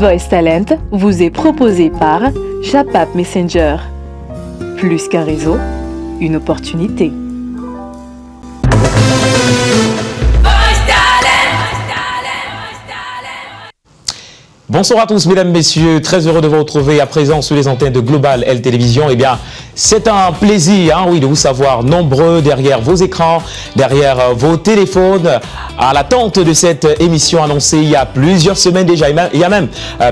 Voice Talent vous est proposé par Chapap Messenger. Plus qu'un réseau, une opportunité. Bonsoir à tous, mesdames, messieurs. Très heureux de vous retrouver à présent sur les antennes de Global L Télévision. Eh bien, c'est un plaisir, oui, de vous savoir nombreux derrière vos écrans, derrière vos téléphones, à l'attente de cette émission annoncée il y a plusieurs semaines déjà, il y a même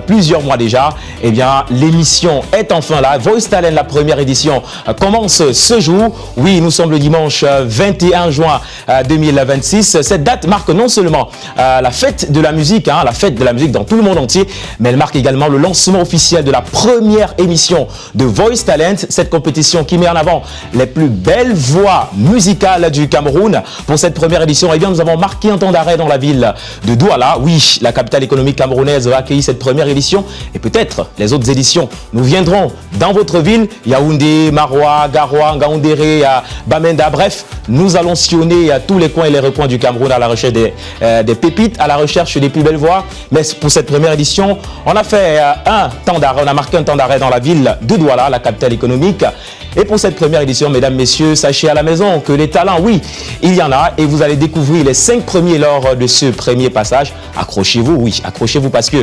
plusieurs mois déjà. Eh bien, l'émission est enfin là. Voice Talent, la première édition, commence ce jour. Oui, nous sommes le dimanche 21 juin 2026. Cette date marque non seulement la fête de la musique, la fête de la musique dans tout le monde entier, mais elle marque également le lancement officiel de la première émission de Voice Talent, cette compétition qui met en avant les plus belles voix musicales du Cameroun. Pour cette première édition, eh bien, nous avons marqué un temps d'arrêt dans la ville de Douala. Oui, la capitale économique camerounaise va accueillir cette première édition et peut-être les autres éditions. Nous viendrons dans votre ville, Yaoundé, Maroua, Garoua, Ngaoundéré, Bamenda. Bref, nous allons sillonner tous les coins et les recoins du Cameroun à la recherche des pépites, à la recherche des plus belles voix. Mais pour cette première édition, on a fait un temps d'arrêt, on a marqué un temps d'arrêt dans la ville de Douala, la capitale économique. Et pour cette première édition, mesdames, messieurs, sachez à la maison que les talents, oui, il y en a et vous allez découvrir les 5 premiers lors de ce premier passage. Accrochez-vous, oui, accrochez-vous parce que,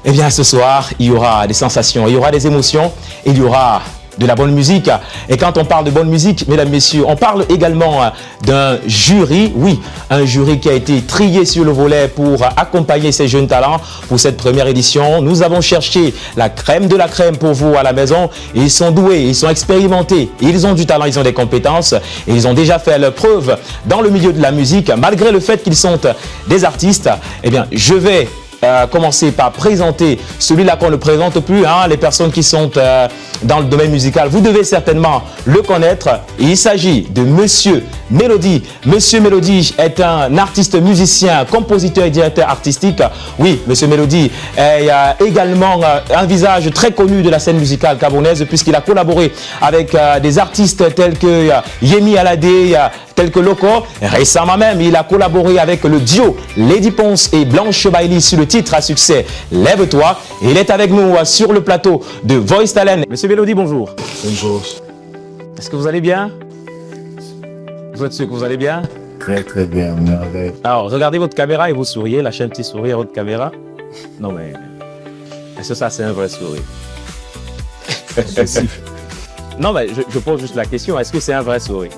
eh bien, ce soir, il y aura des sensations, il y aura des émotions, il y aura de la bonne musique. Et quand on parle de bonne musique, mesdames, messieurs, on parle également d'un jury, oui, un jury qui a été trié sur le volet pour accompagner ces jeunes talents pour cette première édition. Nous avons cherché la crème de la crème pour vous à la maison. Ils sont doués, ils sont expérimentés, ils ont du talent, ils ont des compétences et ils ont déjà fait leur preuve dans le milieu de la musique. Malgré le fait qu'ils sont des artistes, eh bien, je vais commencer par présenter celui-là qu'on ne présente plus, les personnes qui sont dans le domaine musical. Vous devez certainement le connaître. Il s'agit de Monsieur Mélodie. Monsieur Mélodie est un artiste musicien, compositeur et directeur artistique. Oui, Monsieur Mélodie est également un visage très connu de la scène musicale camerounaise puisqu'il a collaboré avec des artistes tels que Yemi Alade, tel que Loco. Récemment même, il a collaboré avec le duo Lady Ponce et Blanche Bailey sur le titre à succès Lève-toi. Il est avec nous sur le plateau de Voice Talent. Monsieur Mélodie, bonjour. Bonjour. Est-ce que vous allez bien? Vous êtes sûr que vous allez bien? Très très bien, merveille. Alors, regardez votre caméra et vous souriez. Lâchez un petit sourire à votre caméra. Non mais, est-ce que ça c'est un vrai sourire? Non mais, je pose juste la question. Est-ce que c'est un vrai sourire?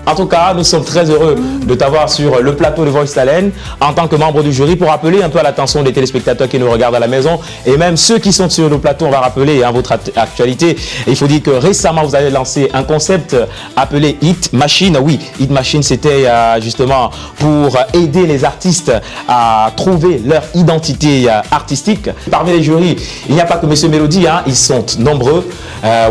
En tout cas, nous sommes très heureux de t'avoir sur le plateau de Voice Talent en tant que membre du jury pour rappeler un peu à l'attention des téléspectateurs qui nous regardent à la maison et même ceux qui sont sur le plateau, on va rappeler votre actualité. Et il faut dire que récemment, vous avez lancé un concept appelé Hit Machine. Oui, Hit Machine, c'était justement pour aider les artistes à trouver leur identité artistique. Parmi les jurys, il n'y a pas que Monsieur Mélodie, ils sont nombreux.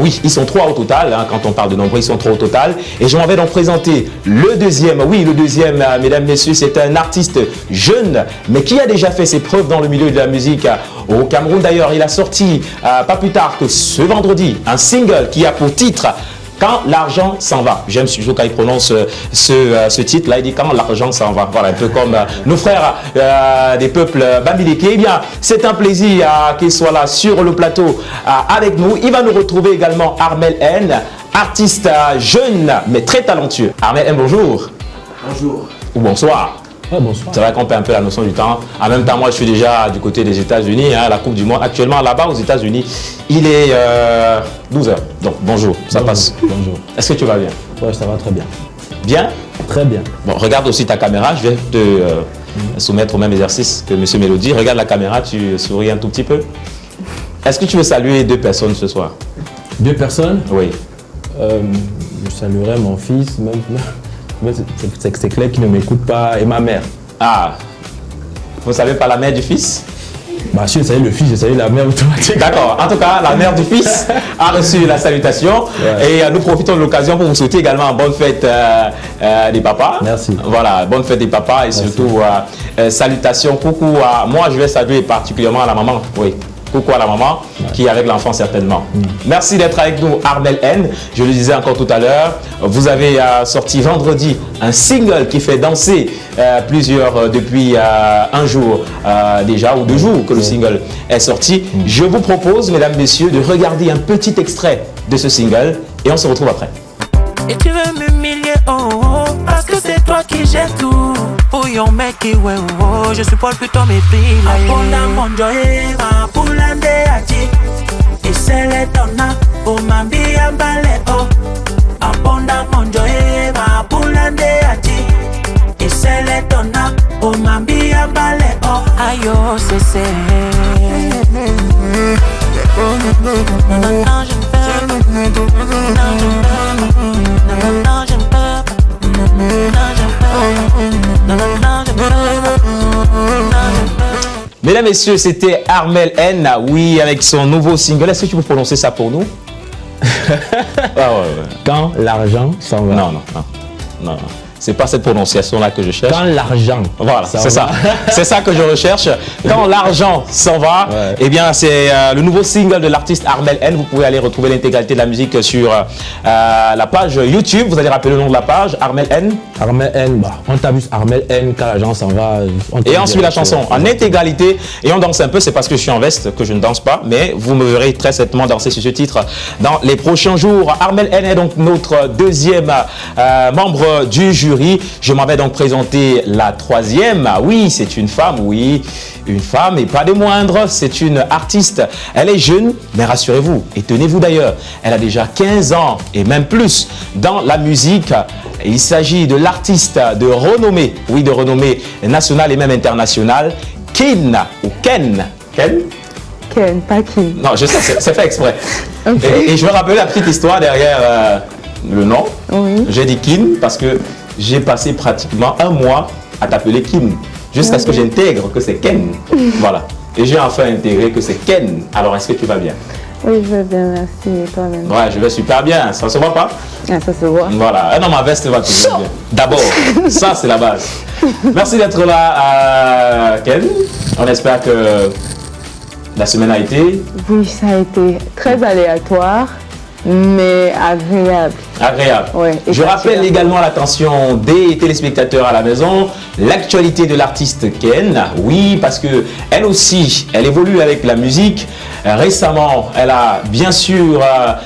Oui, ils sont 3 au total. Quand on parle de nombreux, ils sont 3 au total. Et je m'en vais donc présenter le deuxième. Oui, le deuxième, mesdames, messieurs, c'est un artiste jeune, mais qui a déjà fait ses preuves dans le milieu de la musique au Cameroun. D'ailleurs, il a sorti, pas plus tard que ce vendredi, un single qui a pour titre Quand l'argent s'en va. J'aime toujours quand il prononce ce titre-là, il dit Quand l'argent s'en va. Voilà, un peu comme nos frères des peuples bamileke. Eh bien, c'est un plaisir qu'il soit là sur le plateau avec nous. Il va nous retrouver également Armel N, artiste jeune mais très talentueux. Armel N, bonjour. Bonjour. Ou bonsoir. Ouais, bonsoir. C'est vrai qu'on perd un peu la notion du temps. En même temps, moi, je suis déjà du côté des États-Unis, la Coupe du Monde. Actuellement, là-bas, aux États-Unis, il est 12h. Donc, bonjour, ça passe. Bonjour. Est-ce que tu vas bien? Ouais, ça va très bien. Bien? Très bien. Bon, regarde aussi ta caméra. Je vais te soumettre au même exercice que Monsieur Mélodie. Regarde la caméra, tu souris un tout petit peu. Est-ce que tu veux saluer 2 personnes ce soir? 2 personnes? Oui. Je saluerai mon fils, même c'est clair qu'il ne m'écoute pas, et ma mère. Ah, vous ne savez pas la mère du fils? Bah si je savais le fils, je savais la mère automatique. D'accord. En tout cas, la mère du fils a reçu la salutation. Ouais. Et nous profitons de l'occasion pour vous souhaiter également une bonne fête des papas. Merci. Voilà, bonne fête des papas et surtout salutations. Coucou à moi, je vais saluer particulièrement à la maman. Oui. Coucou à la maman qui est avec l'enfant certainement. Merci d'être avec nous, Armel N. Je le disais encore tout à l'heure, vous avez sorti vendredi un single qui fait danser plusieurs depuis un jour déjà ou 2 jours que le single est sorti. Je vous propose, mesdames, messieurs, de regarder un petit extrait de ce single et on se retrouve après. Et tu veux m'humilier, oh, oh, parce que c'est toi qui gères tout. Oh, yon mec, ouais, oh, je supporte plus ton mépris. Apona mon joye, ma poulande aji. Et c'est les donna, oh, ma bia balé, oh. Apona mon joye, ma poulande aji. Et c'est les donna, oh, ma bia balé, oh. Aïe, oh, c'est. Non, non, non, je ne peux pas. Non, je ne peux pas. Non, je ne peux pas. Non, je ne peux pas. Mesdames, messieurs, c'était Armel N. Oui, avec son nouveau single. Est-ce que tu peux prononcer ça pour nous? Quand l'argent s'en va. Non, non, non. Non. C'est pas cette prononciation-là que je cherche. Quand l'argent. Voilà, c'est ça. C'est ça que je recherche. Quand l'argent s'en va, eh bien, c'est le nouveau single de l'artiste Armel N. Vous pouvez aller retrouver l'intégralité de la musique sur la page YouTube. Vous allez rappeler le nom de la page, Armel N. Armel N, bah, on t'abuse Armel N, quand l'argent s'en va. Et ensuite la chanson en intégralité. Et on danse un peu, c'est parce que je suis en veste que je ne danse pas. Mais vous me verrez très certainement danser sur ce titre dans les prochains jours. Armel N est donc notre deuxième membre du jury. Je m'avais donc présenté la troisième. Oui, c'est une femme, oui, une femme et pas des moindres. C'est une artiste. Elle est jeune, mais rassurez-vous, et tenez-vous d'ailleurs, elle a déjà 15 ans et même plus dans la musique. Il s'agit de l'artiste de renommée, oui, de renommée nationale et même internationale, Ken ou Ken. Ken? Ken, pas Kim. Non, je sais, c'est fait exprès. Okay. Et je vais rappeler la petite histoire derrière le nom. Oui. J'ai dit Kim parce que j'ai passé pratiquement 1 mois à t'appeler Kim, jusqu'à ce que j'intègre que c'est Ken. Voilà. Et j'ai enfin intégré que c'est Ken. Alors, est-ce que tu vas bien? Oui, je vais bien, merci. Et toi-même? Ouais, je vais super bien. Ça se voit pas? Ah, ça se voit. Voilà. Non, ma veste va toujours bien. D'abord, ça, c'est la base. Merci d'être là, Ken. On espère que la semaine a été... Oui, ça a été très aléatoire, mais agréable. Agréable. Ouais, je rappelle également à l'attention des téléspectateurs à la maison l'actualité de l'artiste Ken. Oui, parce que elle aussi, elle évolue avec la musique. Récemment, elle a bien sûr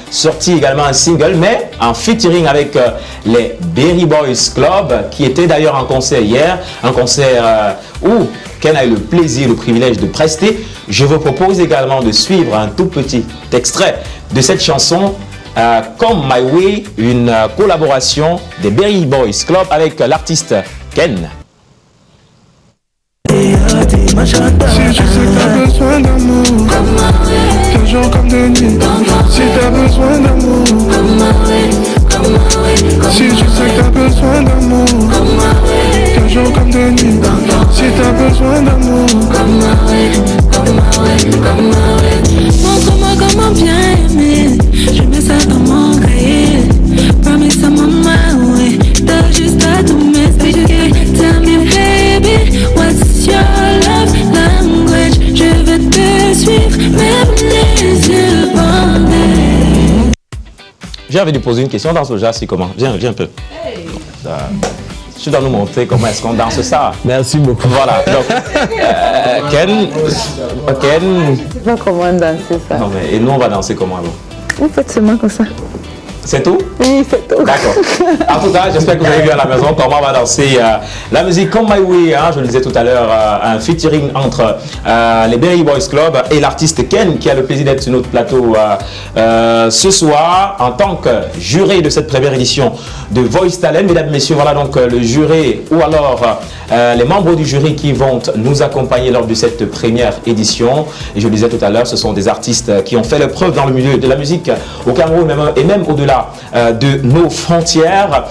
sorti également un single, mais en featuring avec les Berry Boys Club, qui était d'ailleurs en concert hier, un concert où Ken a eu le plaisir, le privilège de prester. Je vous propose également de suivre un tout petit extrait de cette chanson. Come My Way, une collaboration des Berry Boys Club avec l'artiste Ken. Si tu sais que t'as besoin d'amour, de jour comme de nuit. Si t'as besoin d'amour, si tu sais que t'as besoin d'amour, de jour comme de nuit. Si t'as besoin d'amour, montre-moi comment bien aimer. Je mets ça dans mon cahier. Promise I'm on my way. T'as juste à tout m'expliquer. Tell me baby, what's your love language? Je veux te suivre, même les yeux bandés. J'ai envie de poser une question dans ce jazz, c'est comment? Viens un peu. Hey. Tu dois nous montrer comment est-ce qu'on danse ça. Merci beaucoup. Voilà. Donc, Ken. Je ne sais pas comment danser ça. Non, mais et nous, on va danser comment alors? Vous faites seulement comme ça. C'est tout? Oui, c'est tout. D'accord. En tout cas, j'espère que vous avez vu à la maison comment on va danser la musique Come My Way. Hein, je le disais tout à l'heure, un featuring entre les Berry Boys Club et l'artiste Ken qui a le plaisir d'être sur notre plateau ce soir en tant que juré de cette première édition de Voice Talent. Mesdames, messieurs, voilà donc le juré ou alors les membres du jury qui vont nous accompagner lors de cette première édition. Et je le disais tout à l'heure, ce sont des artistes qui ont fait leur preuve dans le milieu de la musique au Cameroun et même au-delà de nos frontières.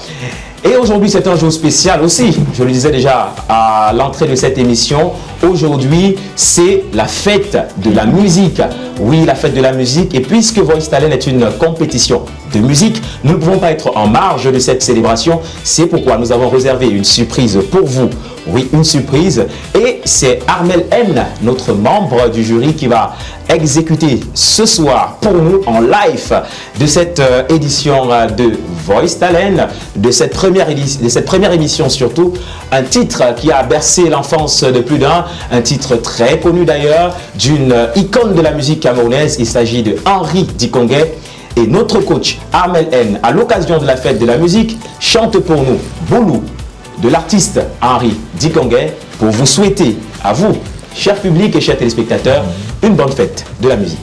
Et aujourd'hui, c'est un jour spécial aussi. Je le disais déjà à l'entrée de cette émission. Aujourd'hui, c'est la fête de la musique. Oui, la fête de la musique. Et puisque Voice Talent est une compétition de musique, nous ne pouvons pas être en marge de cette célébration. C'est pourquoi nous avons réservé une surprise pour vous, Oui, une surprise. Et c'est Armel N, notre membre du jury, qui va exécuter ce soir pour nous en live de cette édition de Voice Talent, de cette première émission surtout, un titre qui a bercé l'enfance de plus d'un, un titre très connu d'ailleurs, d'une icône de la musique camerounaise. Il s'agit de Henri Dikongué. Et notre coach Armel N, à l'occasion de la fête de la musique, chante pour nous Boulou de l'artiste Henri Dikongué pour vous souhaiter, à vous, chers publics et chers téléspectateurs, une bonne fête de la musique.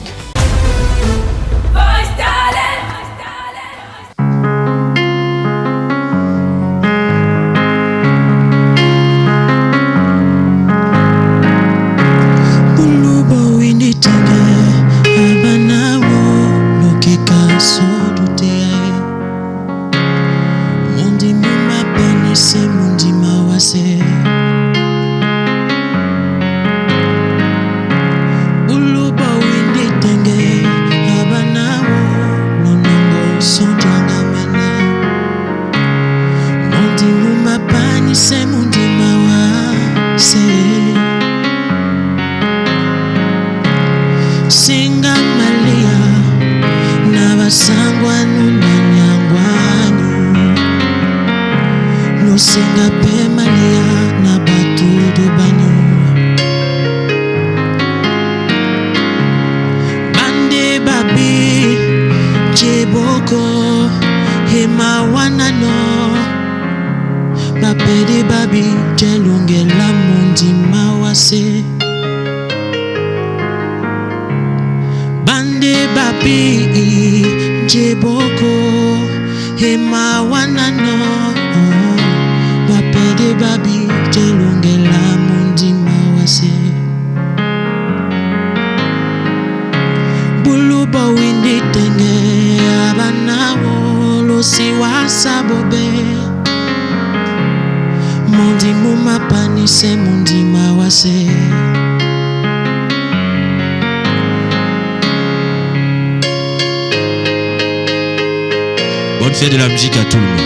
Bonne fête de la musique à tout le monde.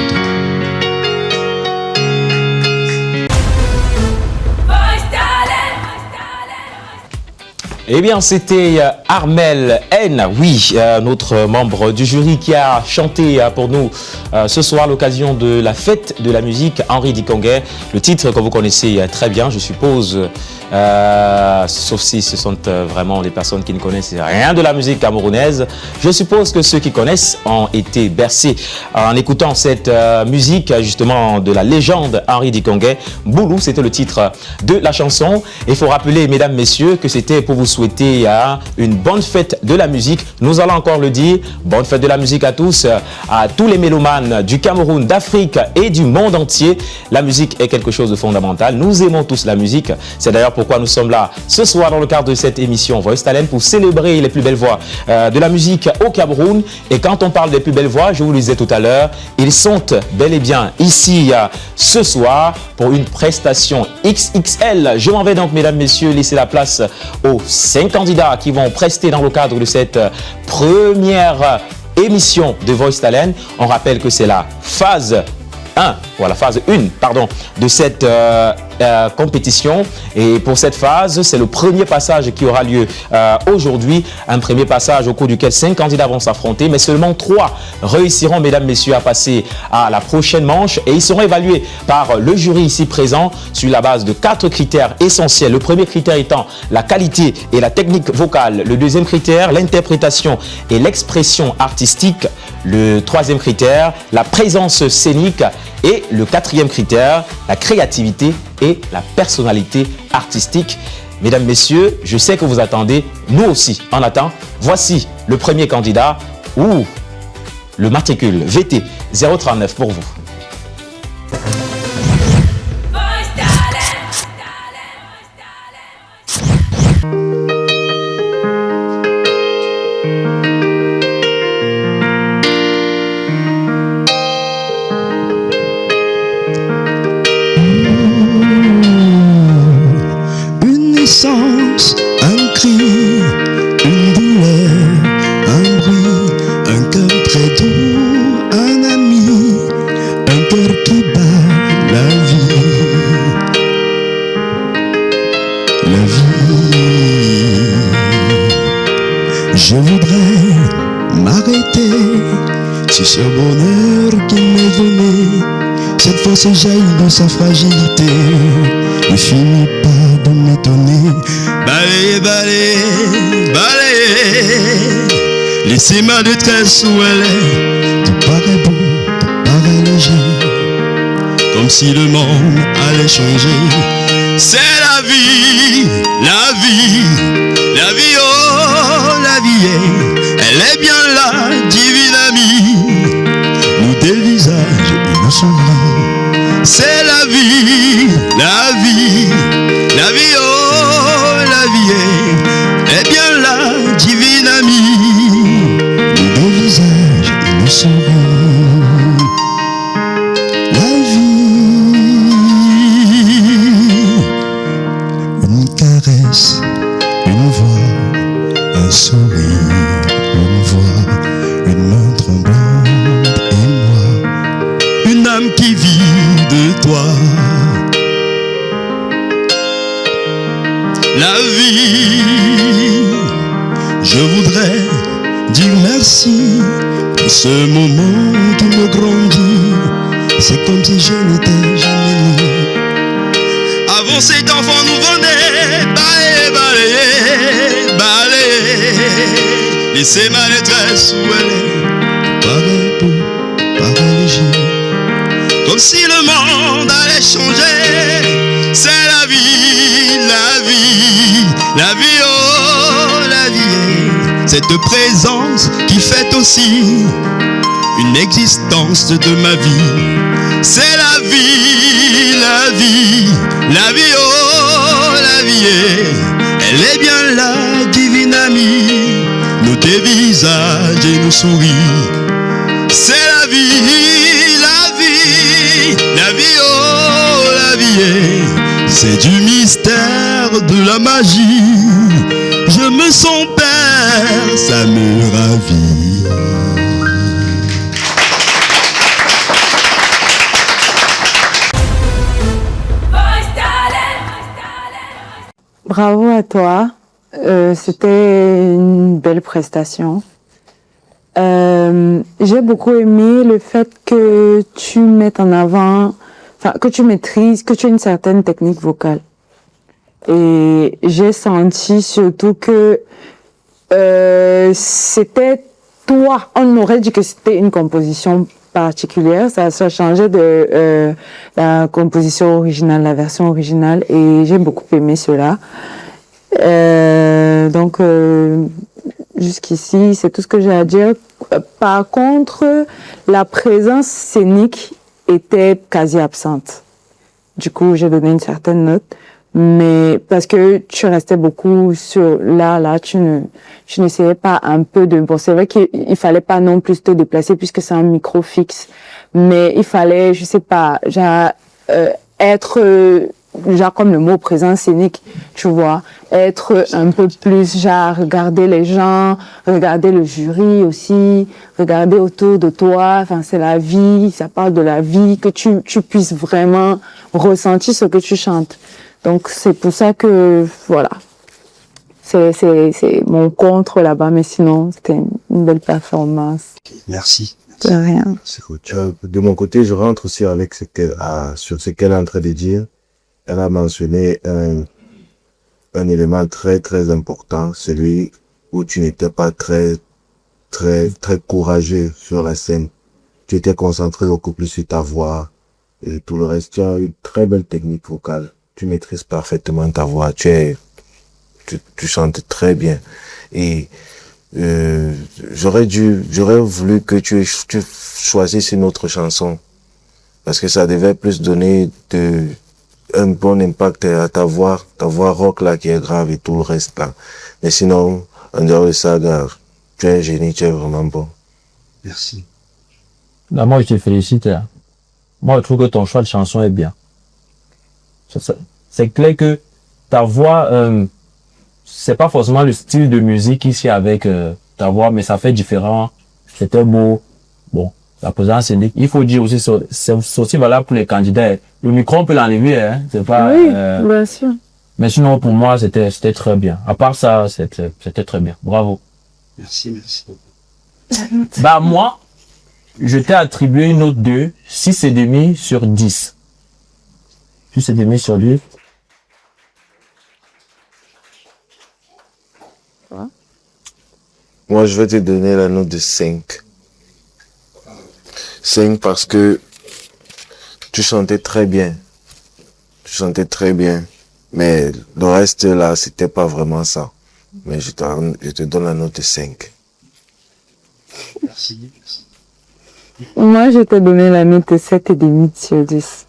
Eh bien, c'était Armel N, oui, notre membre du jury qui a chanté pour nous ce soir à l'occasion de la fête de la musique, Henri Dikongué. Le titre que vous connaissez très bien, je suppose, sauf si ce sont vraiment des personnes qui ne connaissent rien de la musique camerounaise. Je suppose que ceux qui connaissent ont été bercés en écoutant cette musique justement de la légende Henri Dikongué. Boulou, c'était le titre de la chanson. Il faut rappeler, mesdames, messieurs, que c'était pour vous souhaiter une bonne fête de la musique. Nous allons encore le dire, bonne fête de la musique à tous les mélomanes du Cameroun, d'Afrique et du monde entier. La musique est quelque chose de fondamental. Nous aimons tous la musique. C'est d'ailleurs pourquoi nous sommes là ce soir dans le cadre de cette émission Voice Talent pour célébrer les plus belles voix de la musique au Cameroun. Et quand on parle des plus belles voix, je vous le disais tout à l'heure, ils sont bel et bien ici ce soir pour une prestation XXL. Je m'en vais donc, mesdames, messieurs, laisser la place aux 5 candidats qui vont prester dans le cadre de cette première émission de Voice Talent. On rappelle que c'est la phase 1, voilà, phase 1, pardon, de cette compétition. Et pour cette phase, c'est le premier passage qui aura lieu aujourd'hui. Un premier passage au cours duquel 5 candidats vont s'affronter, mais seulement 3 réussiront, mesdames, messieurs, à passer à la prochaine manche. Et ils seront évalués par le jury ici présent sur la base de 4 critères essentiels. Le premier critère étant la qualité et la technique vocale. Le deuxième critère, l'interprétation et l'expression artistique. Le troisième critère, la présence scénique. Et le quatrième critère, la créativité et la personnalité artistique. Mesdames, messieurs, je sais que vous attendez, nous aussi on attend. Voici le premier candidat, ou le matricule VT 039 pour vous. Un cri, une douleur, un bruit, un cœur très doux, un ami, Je voudrais m'arrêter sur ce bonheur qu'il m'est donné. Cette force jaillit de sa fragilité, ne finit pas de m'étonner. Balayez, balayez, balayez, laissez ma détresse où elle est. Tout paraît beau, tout paraît léger, comme si le monde allait changer. C'est la vie, la vie, la vie, oh la vie est, elle est bien là, divine amie, nous dévisage et nous sourire. C'est la vie, la vie, la vie, oh la vie est, elle est bien là, divine amie, nous dévisage et nous sourire. Une voix, un sourire, une voix, une main tremblante et moi, une âme qui vit de toi. La vie, je voudrais dire merci pour ce moment qui me grandit. C'est comme si je n'étais jamais né. Avant cet enfant nouveau-né, balayez, balayez, balayez, laissez ma détresse où elle est. Pareil beau, pareil léger, comme si le monde allait changer. C'est la vie, la vie, la vie, oh la vie. Cette présence qui fait aussi une existence de ma vie. C'est la vie, la vie, la vie, oh la vie est, elle est bien là, divine amie, nous dévisage et nous sourit. C'est la vie, la vie, la vie, oh la vie est, c'est du mystère, de la magie. Je me sens père, ça me ravit. Bravo à toi. C'était une belle prestation. J'ai beaucoup aimé le fait que tu mettes en avant, que tu maîtrises, que tu as une certaine technique vocale. Et j'ai senti surtout que c'était toi. On aurait dit que c'était une composition particulière, ça changeait de la composition originale, la version originale, et j'ai beaucoup aimé cela. Donc jusqu'ici, c'est tout ce que j'ai à dire. Par contre, la présence scénique était quasi absente. Du coup, j'ai donné une certaine note, mais parce que tu restais beaucoup sur là, tu n'essayais pas un peu de... Bon, c'est vrai qu'il fallait pas non plus te déplacer puisque c'est un micro fixe, mais il fallait, je sais pas, être, genre comme le mot présence scénique, tu vois, être un peu plus, genre, regarder les gens, regarder le jury aussi, regarder autour de toi, enfin, c'est la vie, ça parle de la vie, que tu puisses vraiment ressentir ce que tu chantes. Donc, c'est pour ça que, voilà. C'est mon contre là-bas, mais sinon, c'était une belle performance. Merci. De rien. De mon côté, je rentre aussi avec sur ce qu'elle est en train de dire. Elle a mentionné un élément très, très important, celui où tu n'étais pas très courageux sur la scène. Tu étais concentré beaucoup plus sur ta voix et tout le reste. Tu as une très belle technique vocale. Tu maîtrises parfaitement ta voix. Tu chantes très bien. Et j'aurais voulu que tu choisisses une autre chanson parce que ça devait plus donner un bon impact à ta voix rock là qui est grave et tout le reste là. Mais sinon, Andrew Saga, tu es un génie, tu es vraiment bon. Merci. Là, moi, je te félicite. Là. Moi, je trouve que ton choix de chanson est bien. C'est clair que ta voix, c'est pas forcément le style de musique ici avec ta voix, mais ça fait différent. C'était beau. Bon, la présence scénique. Il faut dire aussi, c'est aussi valable pour les candidats. Le micro, on peut l'enlever, hein. C'est pas. Oui, bien sûr. Mais sinon, pour moi, c'était très bien. À part ça, c'était très bien. Bravo. Merci, merci. Bah, moi, je t'ai attribué une note de 6,5 sur 10. 6,5 sur 10. Moi, je vais te donner la note de 5. 5 parce que tu chantais très bien. Tu chantais très bien. Mais le reste, là, c'était pas vraiment ça. Mais je te donne la note de 5. Merci. Moi, je t'ai donné la note de 7,5 sur 10.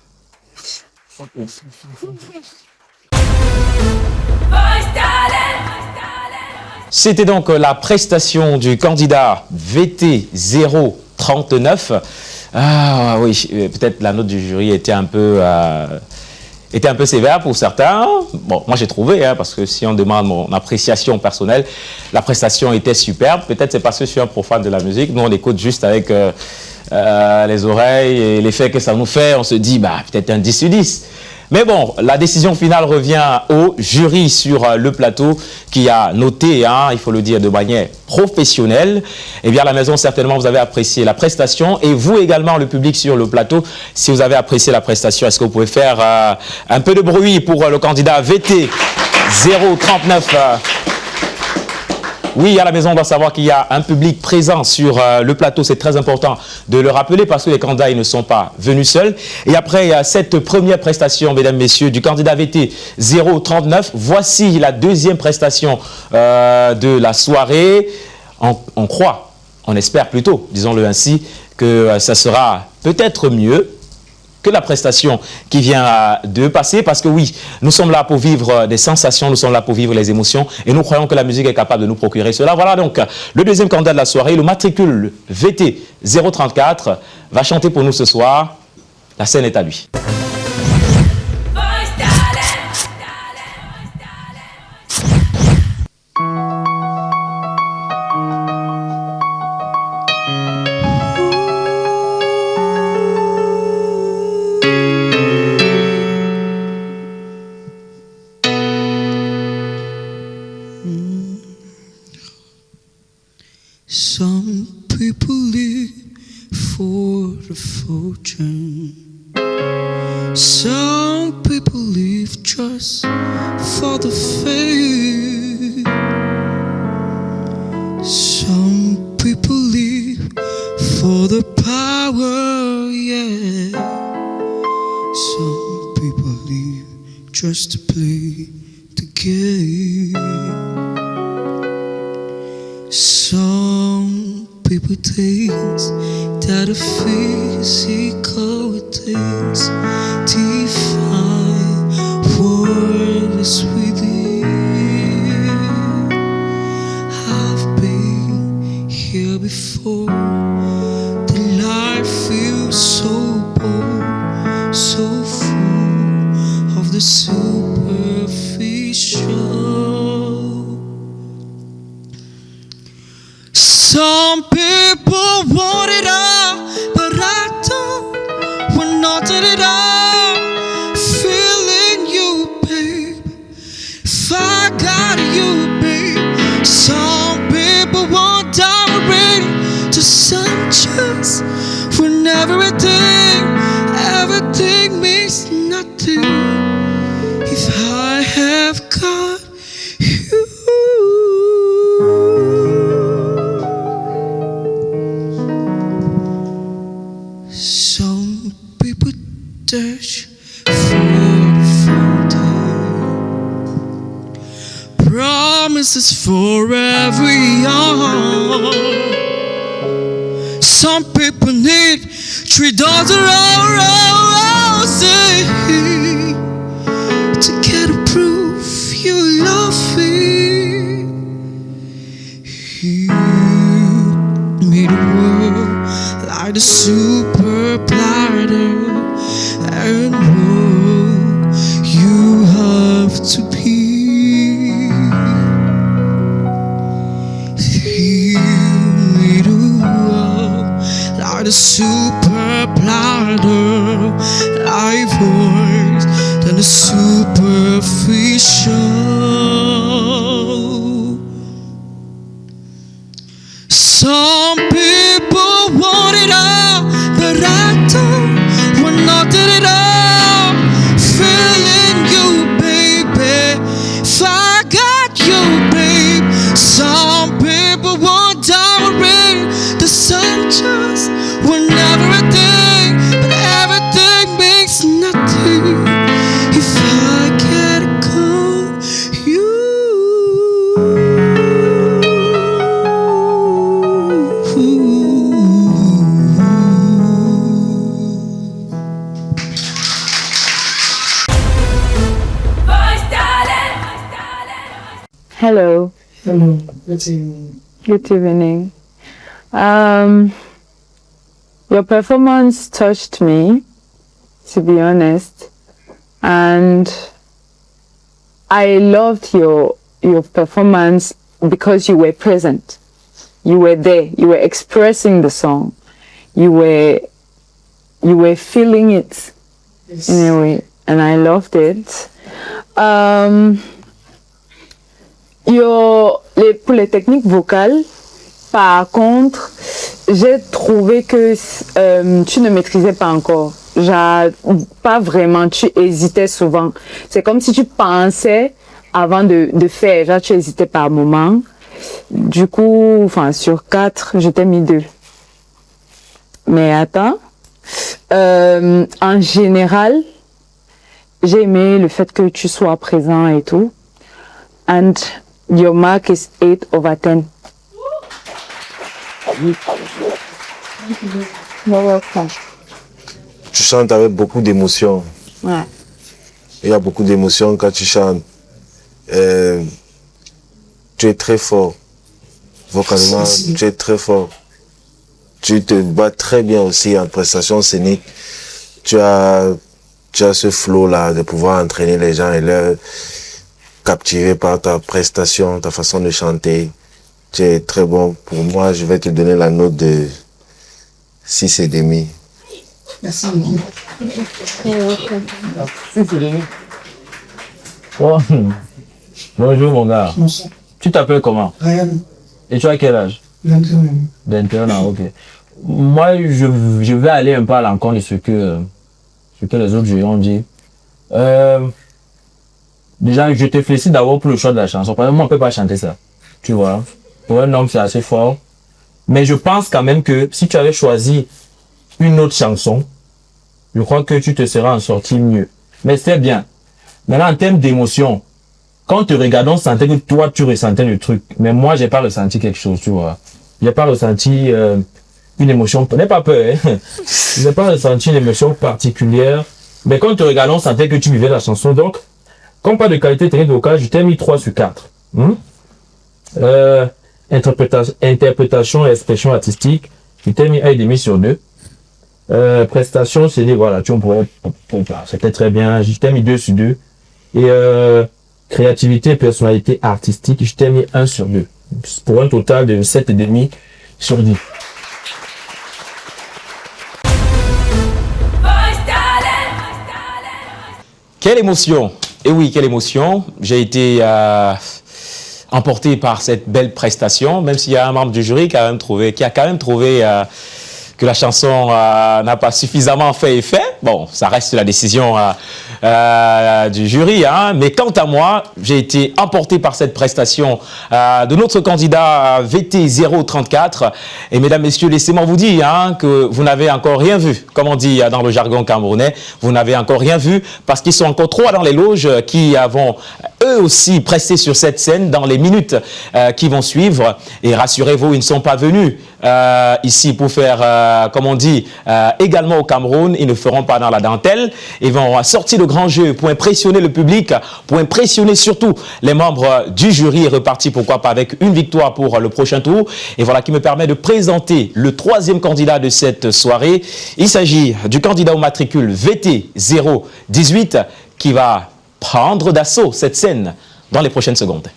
C'était donc la prestation du candidat VT 039. Ah oui, peut-être la note du jury était un peu sévère pour certains. Bon, moi j'ai trouvé, parce que si on demande mon appréciation personnelle, la prestation était superbe. Peut-être c'est parce que je suis un profane de la musique. Nous on écoute juste avec les oreilles et l'effet que ça nous fait. On se dit, bah peut-être un 10 sur 10. Mais bon, la décision finale revient au jury sur le plateau qui a noté, il faut le dire de manière professionnelle. Eh bien, à la maison, certainement, vous avez apprécié la prestation. Et vous également, le public sur le plateau, si vous avez apprécié la prestation, est-ce que vous pouvez faire un peu de bruit pour le candidat VT 039 Oui, à la maison, on doit savoir qu'il y a un public présent sur le plateau. C'est très important de le rappeler parce que les candidats ils ne sont pas venus seuls. Et après cette première prestation, mesdames, messieurs, du candidat VT 039, voici la deuxième prestation de la soirée. On croit, on espère plutôt, disons-le ainsi, que ça sera peut-être mieux que la prestation qui vient de passer, parce que oui, nous sommes là pour vivre des sensations, nous sommes là pour vivre les émotions, et nous croyons que la musique est capable de nous procurer cela. Voilà donc le deuxième candidat de la soirée, le matricule VT 034, va chanter pour nous ce soir. La scène est à lui. Some people live for the fortune. Some people live just for the fame. Some people live for the power, yeah. Some people live just to play the game. Some people think that a physical things define what is within. I've been here before. The life feels so bold, so full of the superficial. Some people want it all, but I don't want nothing at all. Feeling you, babe, if I got you, babe. Some people want diamond to sunshines when everything means nothing if I have got you. Some people search for the fountain, promises for every hour. Some people need 3,000 roses to get a proof you love me. You made the world like the super platter, and what you have to be. You made the world like the super platter, like voice than the superficial. Some people want it all, but I don't want nothing at all. Feeling you, baby. If I got you, babe. Some people want diamond ring. The sun just want everything, but everything means nothing if I can't call you. Hello. Hello. Good evening. Good evening. Your performance touched me, to be honest, and I loved your performance because you were present. You were there. You were expressing the song. You were feeling it Yes. in a way, and I loved it. Pour les techniques vocales, par contre, j'ai trouvé que tu ne maîtrisais pas encore. Pas vraiment, tu hésitais souvent. C'est comme si tu pensais avant de faire. Genre, tu hésitais par moment. Du coup, sur 4, je t'ai mis 2. Mais attends. En général, j'ai aimé le fait que tu sois présent et tout. And your mark is 8/10. You're welcome. Tu chantes avec beaucoup d'émotion. Ouais. Il y a beaucoup d'émotion quand tu chantes. Tu es très fort. Vocalement, tu es très fort. Tu te bats très bien aussi en prestation scénique. Tu as ce flow-là de pouvoir entraîner les gens et leur captiver par ta prestation, ta façon de chanter. Tu es très bon. Pour moi, je vais te donner la note de 6,5. Merci beaucoup. Oh. Bonjour mon gars. Bonsoir. Tu t'appelles comment? Ryan, Et tu as quel âge? 21. 21 ans, ok. Moi, je vais aller un peu à l'encontre de ce que les autres jurys ont dit. Déjà, je te félicite d'abord pour le choix de la chanson. Parce que moi, on peut pas chanter ça. Tu vois. Pour un homme, c'est assez fort. Mais je pense quand même que si tu avais choisi une autre chanson, je crois que tu te seras en sorti mieux. Mais c'est bien. Maintenant, en termes d'émotion, quand te regardons, on sentait que toi, tu ressentais le truc. Mais moi, j'ai pas ressenti quelque chose, tu vois. J'ai pas ressenti une émotion. N'aie pas peur, hein. J'ai pas ressenti une émotion particulière. Mais quand te regardons, on sentait que tu vivais la chanson. Donc, comme pas de qualité technique vocale, je t'ai mis 3 sur 4. Interprétation et expression artistique, je t'ai mis 1,5 sur 2. Prestation, c'est dit, voilà, tu pourrais, c'était très bien, je t'ai mis 2 sur 2. Et créativité et personnalité artistique, je t'ai mis 1 sur 2. Pour un total de 7,5 sur 10. Quelle émotion! Et oui, quelle émotion! J'ai été emporté par cette belle prestation, même s'il y a un membre du jury qui a quand même trouvé que la chanson n'a pas suffisamment fait effet. Bon, ça reste la décision du jury, hein. Mais quant à moi, j'ai été emporté par cette prestation de notre candidat VT034. Et mesdames, messieurs, laissez-moi vous dire que vous n'avez encore rien vu. Comme on dit dans le jargon camerounais, vous n'avez encore rien vu parce qu'ils sont encore 3 dans les loges qui vont eux aussi presser sur cette scène dans les minutes qui vont suivre. Et rassurez-vous, ils ne sont pas venus ici pour faire, comme on dit, également au Cameroun. Ils ne feront pas dans la dentelle. Ils vont sortir le grand jeu pour impressionner le public, pour impressionner surtout les membres du jury. Reparti, pourquoi pas, avec une victoire pour le prochain tour. Et voilà qui me permet de présenter le 3e candidat de cette soirée. Il s'agit du candidat au matricule VT018 qui va prendre d'assaut cette scène dans les prochaines secondes.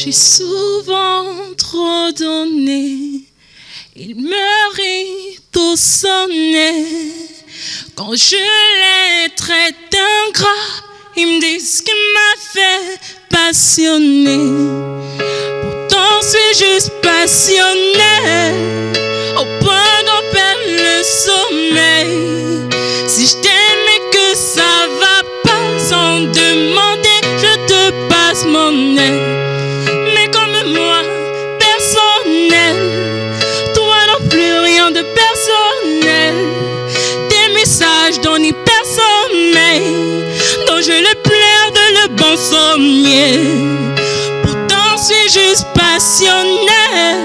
J'ai souvent trop donné, il mérite au sonnet. Quand je les traite d'ingrats, ils me disent qu'il m'a fait passionner. Pourtant suis juste passionné, au point d'en perdre le sommeil. Si je t'aimais que ça va pas, sans demander, je te passe mon nez. Mais comme moi, personnel, toi non plus rien de personnel. Des messages dont ni personne, dont je le plaire de le bon sommier. Pourtant suis juste passionnel,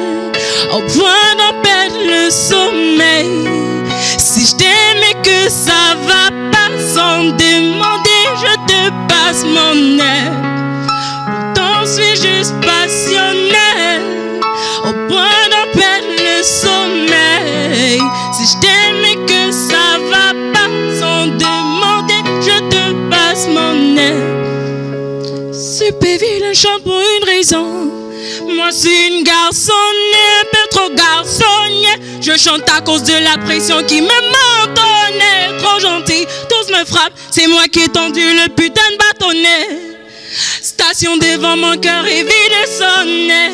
au point d'en perdre le sommeil. Si je t'aimais que ça va pas, sans demander, je te passe mon air. Pourtant suis juste passionnel, au point d'en perdre le sommeil. Si je t'aimais que ça va pas, sans demander, je te passe mon air. Super vilain chante pour une raison. Moi je suis une garçonnière, un peu trop garçonnière. Je chante à cause de la pression qui me mentonnait. Trop gentil, tous me frappent, c'est moi qui ai tendu le putain de bâtonnet. Station devant mon cœur est vide et sonnet.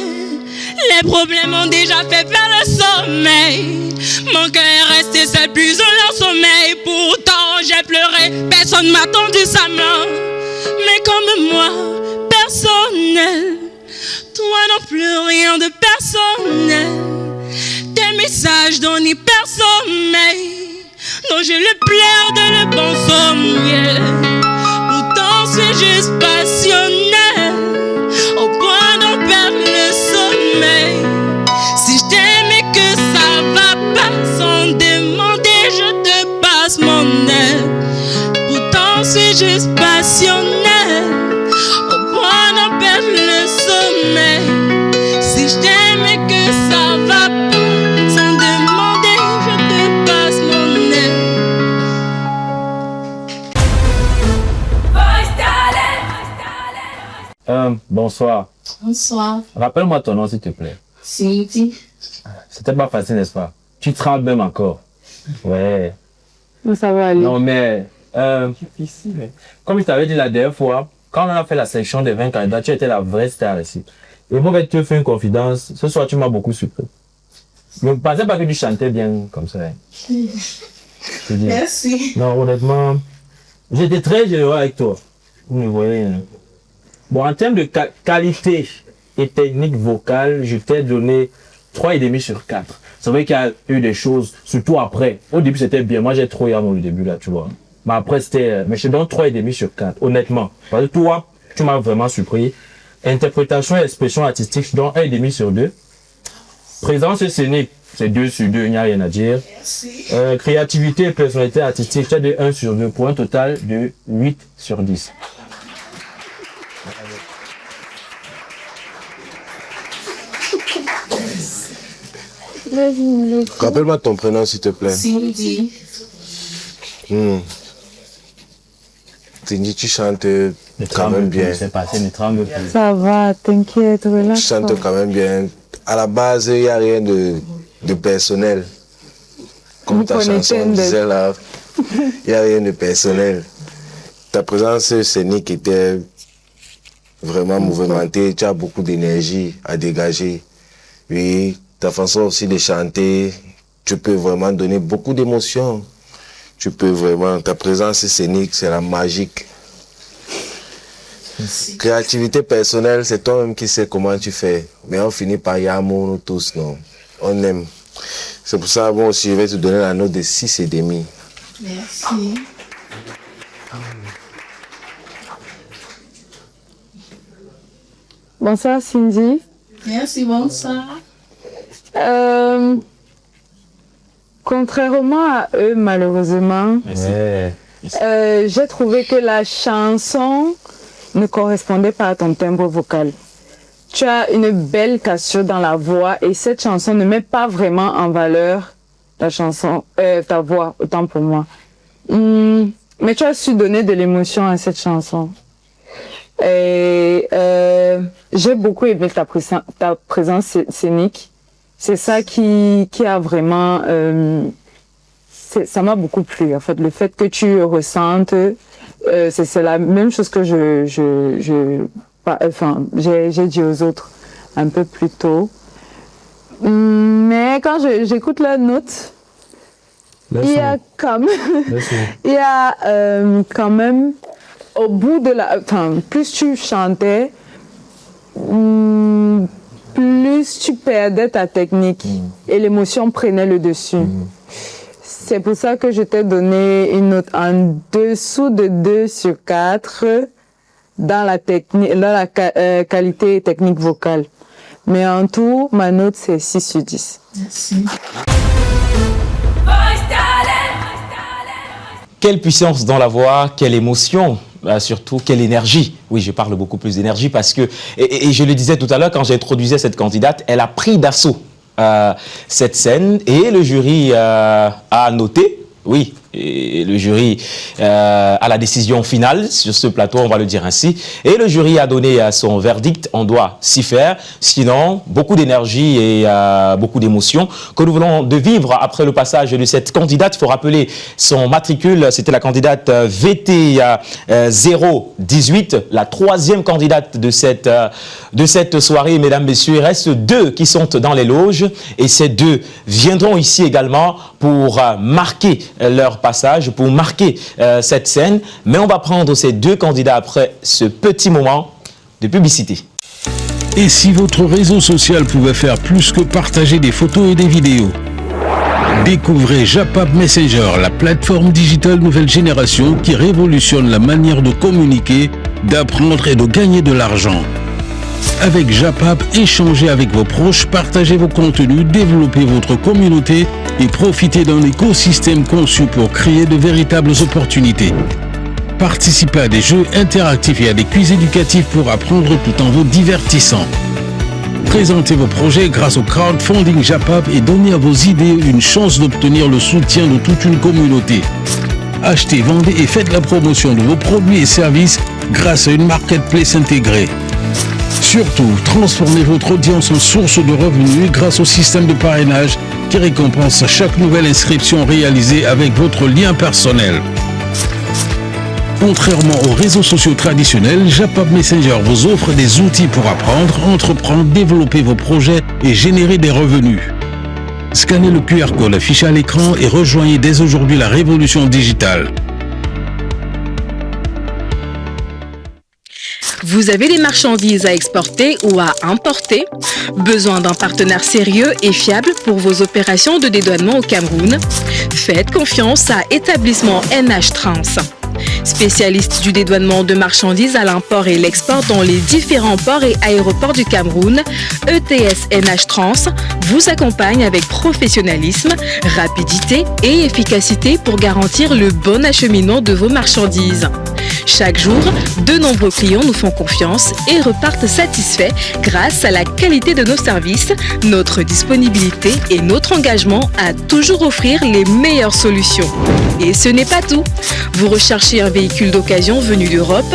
Les problèmes ont déjà fait perdre le sommeil. Mon cœur est resté seul plus de leur sommeil. Pourtant j'ai pleuré, personne m'a tendu sa main. Mais comme moi, personnel, toi non plus rien de personnel. Des messages dont ni personne, dont j'ai le plaire de le bon sommier. Pourtant suis juste passionnel, au point d'en perdre le sommeil. Si je t'aimais que ça va pas, sans demander, je te passe mon aide. Pourtant suis juste passionnel, au point d'en perdre le sommeil. Si je t'aimais que ça va pas, sans demander, je te passe mon aide. Bonsoir. Bonsoir. Rappelle-moi ton nom, s'il te plaît. Cindy. C'était pas facile, n'est-ce pas? Tu trembles même encore. Ouais. Ça va aller. Non, mais comme je t'avais dit la dernière fois, quand on a fait la sélection des 20 candidats, tu étais la vraie star ici. Et moi, quand je te fais une confidence, ce soir, tu m'as beaucoup surpris. Je ne pensais pas que tu chantais bien comme ça. Hein. Je dis, Merci. non, honnêtement, j'étais très généreux avec toi. Vous ne voyez rien. Bon, en termes de qualité et technique vocale, je t'ai donné 3,5 sur 4. C'est vrai qu'il y a eu des choses, surtout après. Au début, c'était bien. Moi, j'ai trop eu au début, là, tu vois. Mais après, c'était... Mais je te donne 3,5 sur 4, honnêtement. Parce que toi, tu m'as vraiment surpris. Interprétation et expression artistique, je donne 1,5 sur 2. Présence scénique, c'est 2 sur 2, il n'y a rien à dire. Merci. Créativité et personnalité artistique, je t'ai donné 1 sur 2, pour un total de 8 sur 10. Rappelle-moi ton prénom, s'il te plaît. Cindy. Cindy, tu chantes quand même bien. C'est passé, ne tremble plus. Ça va, t'inquiète, Tu relax. chantes quand même bien. À la base, il n'y a rien de personnel. Comme Vous ta connaissez chanson une disait là, il n'y a rien de personnel. Ta présence scénique était vraiment mouvementée. Tu as beaucoup d'énergie à dégager. Oui, ta façon aussi de chanter, tu peux vraiment donner beaucoup d'émotions. Tu peux vraiment, ta présence scénique, c'est la magique. Créativité personnelle, c'est toi-même qui sais comment tu fais. Mais on finit par y amour, nous tous, non. On aime. C'est pour ça, bon, aussi, je vais te donner la note de 6,5. Merci. Bonsoir, Cindy. Merci, bonsoir. Contrairement à eux, malheureusement, j'ai trouvé que la chanson ne correspondait pas à ton timbre vocal. Tu as une belle cassure dans la voix et cette chanson ne met pas vraiment en valeur la chanson, ta voix, autant pour moi. Mais tu as su donner de l'émotion à cette chanson. Et j'ai beaucoup aimé ta présence scénique. C'est ça qui a vraiment... ça m'a beaucoup plu, en fait. Le fait que tu ressentes, c'est la même chose que j'ai dit aux autres un peu plus tôt. Mais quand j'écoute la note, il y a quand même, au bout de plus tu chantais, plus tu perdais ta technique et l'émotion prenait le dessus. C'est pour ça que je t'ai donné une note en dessous de 2 sur 4 dans la qualité technique vocale. Mais en tout, ma note, c'est 6 sur 10. Merci. Quelle puissance dans la voix, quelle émotion, surtout quelle énergie. Oui, je parle beaucoup plus d'énergie parce que, et je le disais tout à l'heure quand j'introduisais cette candidate, elle a pris d'assaut cette scène et le jury a noté, oui, et le jury a la décision finale sur ce plateau, on va le dire ainsi. Et le jury a donné son verdict, on doit s'y faire. Sinon, beaucoup d'énergie et beaucoup d'émotions que nous venons de vivre après le passage de cette candidate. Il faut rappeler son matricule, c'était la candidate VT 018, la 3e candidate de cette soirée. Mesdames, messieurs, il reste 2 qui sont dans les loges et ces 2 viendront ici également pour marquer leur passage, pour marquer cette scène. Mais on va prendre ces 2 candidats après ce petit moment de publicité. Et si votre réseau social pouvait faire plus que partager des photos et des vidéos? Découvrez Japap Messenger, la plateforme digitale nouvelle génération qui révolutionne la manière de communiquer, d'apprendre et de gagner de l'argent. Avec Japap, échangez avec vos proches, partagez vos contenus, développez votre communauté et profitez d'un écosystème conçu pour créer de véritables opportunités. Participez à des jeux interactifs et à des quiz éducatifs pour apprendre tout en vous divertissant. Présentez vos projets grâce au crowdfunding Japap et donnez à vos idées une chance d'obtenir le soutien de toute une communauté. Achetez, vendez et faites la promotion de vos produits et services grâce à une marketplace intégrée. Surtout, transformez votre audience en source de revenus grâce au système de parrainage qui récompense chaque nouvelle inscription réalisée avec votre lien personnel. Contrairement aux réseaux sociaux traditionnels, Japap Messenger vous offre des outils pour apprendre, entreprendre, développer vos projets et générer des revenus. Scannez le QR code affiché à l'écran et rejoignez dès aujourd'hui la révolution digitale. Vous avez des marchandises à exporter ou à importer? Besoin d'un partenaire sérieux et fiable pour vos opérations de dédouanement au Cameroun? Faites confiance à Établissement NH Trans. Spécialiste du dédouanement de marchandises à l'import et l'export dans les différents ports et aéroports du Cameroun, ETS NH Trans vous accompagne avec professionnalisme, rapidité et efficacité pour garantir le bon acheminement de vos marchandises. Chaque jour, de nombreux clients nous font confiance et repartent satisfaits grâce à la qualité de nos services, notre disponibilité et notre engagement à toujours offrir les meilleures solutions. Et ce n'est pas tout. Vous recherchez un véhicule d'occasion venu d'Europe?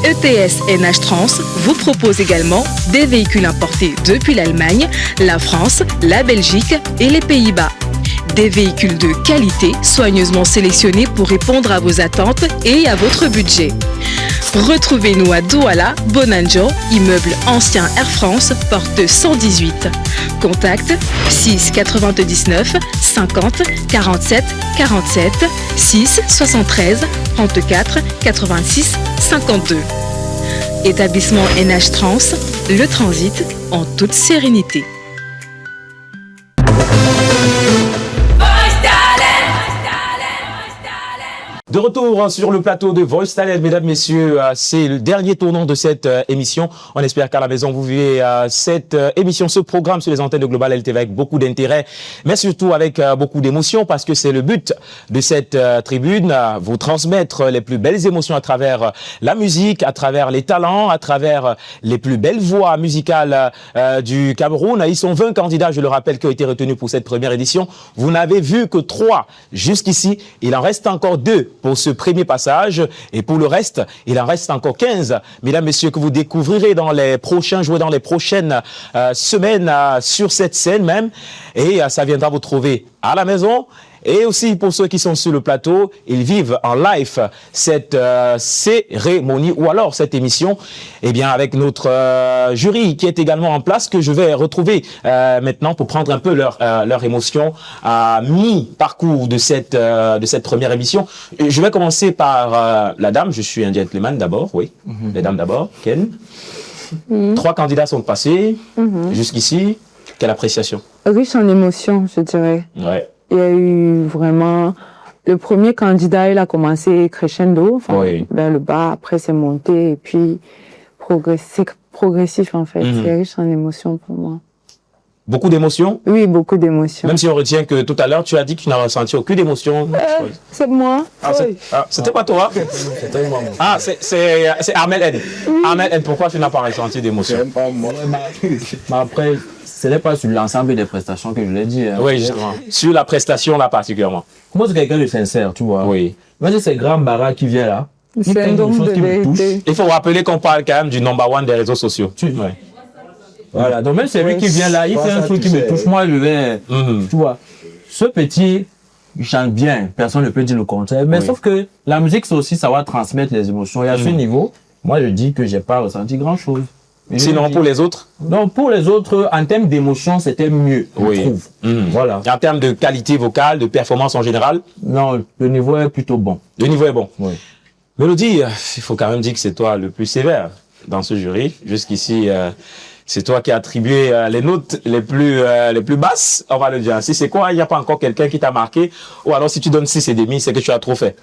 ETS NH Trans vous propose également des véhicules importés depuis l'Allemagne, la France, la Belgique et les Pays-Bas. Des véhicules de qualité, soigneusement sélectionnés pour répondre à vos attentes et à votre budget. Retrouvez-nous à Douala, Bonanjo, immeuble ancien Air France, porte 118. Contact 6 99 50 47 47 6 73 34 86 52. Établissement NH Trans, le transit en toute sérénité. De retour sur le plateau de Voice Talent, mesdames, messieurs, c'est le dernier tournant de cette émission. On espère qu'à la maison, vous vivez cette émission, ce programme sur les antennes de Global LTV avec beaucoup d'intérêt, mais surtout avec beaucoup d'émotion parce que c'est le but de cette tribune, vous transmettre les plus belles émotions à travers la musique, à travers les talents, à travers les plus belles voix musicales du Cameroun. Ils sont 20 candidats, je le rappelle, qui ont été retenus pour cette première édition. Vous n'avez vu que 3 jusqu'ici. Il en reste encore 2 pour ce premier passage. Et pour le reste, il en reste encore 15. Mesdames, messieurs, que vous découvrirez dans les prochains jours, dans les prochaines semaines sur cette scène même. Et ça viendra vous trouver à la maison. Et aussi pour ceux qui sont sur le plateau, ils vivent en live cette cérémonie ou alors cette émission, eh bien avec notre jury qui est également en place, que je vais retrouver maintenant pour prendre un peu leur émotion à mi-parcours de cette première émission. Je vais commencer par la dame. Je suis un gentleman d'abord, oui. Les dames d'abord. Ken. 3 candidats sont passés jusqu'ici. Quelle appréciation? Riche en émotions, je dirais. Ouais. Il y a eu vraiment... Le premier candidat, il a commencé crescendo, vers le bas, après c'est monté, et puis c'est progressif en fait. C'est riche en émotions pour moi. Beaucoup d'émotions? Oui, beaucoup d'émotions. Même si on retient que tout à l'heure, tu as dit que tu n'as ressenti aucune émotion. C'est moi. C'était pas toi? Ah, c'est Ahmed N. Ahmed N, pourquoi tu n'as pas ressenti d'émotion? C'est pas moi. Après, ce n'est pas sur l'ensemble des prestations que je l'ai dit. Hein. Oui, justement. Sur la prestation, là, particulièrement. Moi, c'est quelqu'un de sincère, tu vois. Oui. Moi, c'est Grand Barra qui vient là. C'est un homme de vérité. Il faut rappeler qu'on parle quand même du number 1 des réseaux sociaux. Ouais. Voilà, donc même c'est lui qui vient là, il fait un truc qui me touche, moi je vais, tu vois, ce petit, il chante bien, personne ne peut dire le contraire, mais sauf que la musique c'est aussi savoir transmettre les émotions, et à ce niveau, moi je dis que j'ai pas ressenti grand chose. Sinon pour les autres? Non, pour les autres, en termes d'émotion, c'était mieux, je trouve. Voilà. En termes de qualité vocale, de performance en général? Non, le niveau est plutôt bon. Le niveau est bon? Oui. Mélodie, il faut quand même dire que c'est toi le plus sévère dans ce jury, jusqu'ici. C'est toi qui as attribué les notes les plus basses, on va le dire ainsi. C'est quoi? Il n'y a pas encore quelqu'un qui t'a marqué? Ou alors si tu donnes 6,5, c'est que tu as trop fait?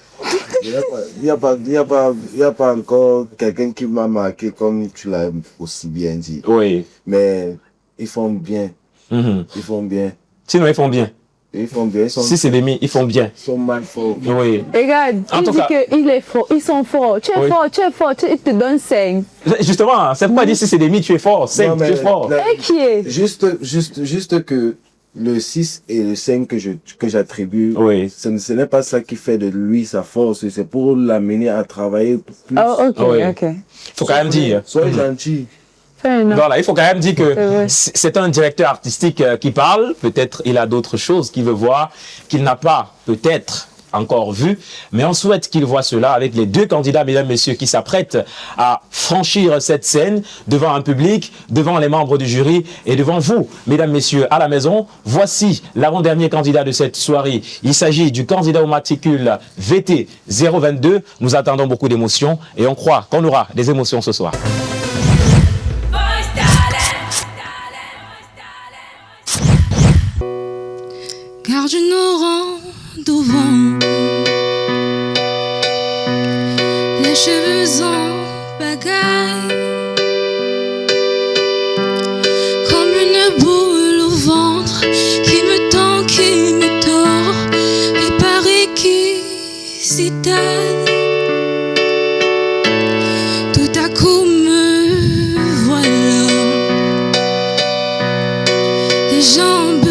Il n'y a pas encore quelqu'un qui m'a marqué comme tu l'as aussi bien dit. Oui. Mais ils font bien. Ils font bien. Sinon, ils font bien. Ils font bien. 6,5, ils font bien. Ils sont mal forts. Oui. Regarde, il dit qu'il est fort. Ils sont forts. Tu es fort, tu es fort. Il te donne 5. Justement, c'est pourquoi dire 6,5, tu es fort. 5, tu es fort. Et qui est? Juste que le 6 et le 5 que j'attribue, ce n'est pas ça qui fait de lui sa force. C'est pour l'amener à travailler plus. Oh, ok. Il faut quand même dire. Soyez gentil. Voilà, il faut quand même dire que c'est un directeur artistique qui parle. Peut-être il a d'autres choses qu'il veut voir, qu'il n'a pas peut-être encore vu. Mais on souhaite qu'il voit cela avec les 2 candidats, mesdames, messieurs, qui s'apprêtent à franchir cette scène devant un public, devant les membres du jury et devant vous, mesdames, messieurs, à la maison. Voici l'avant-dernier candidat de cette soirée. Il s'agit du candidat au matricule VT 022. Nous attendons beaucoup d'émotions et on croit qu'on aura des émotions ce soir. Garde nos rangs devant, les cheveux en pagaille, comme une boule au ventre qui me tend, qui me tord, il paraît qu'il s'étale. Tout à coup me voilà, les jambes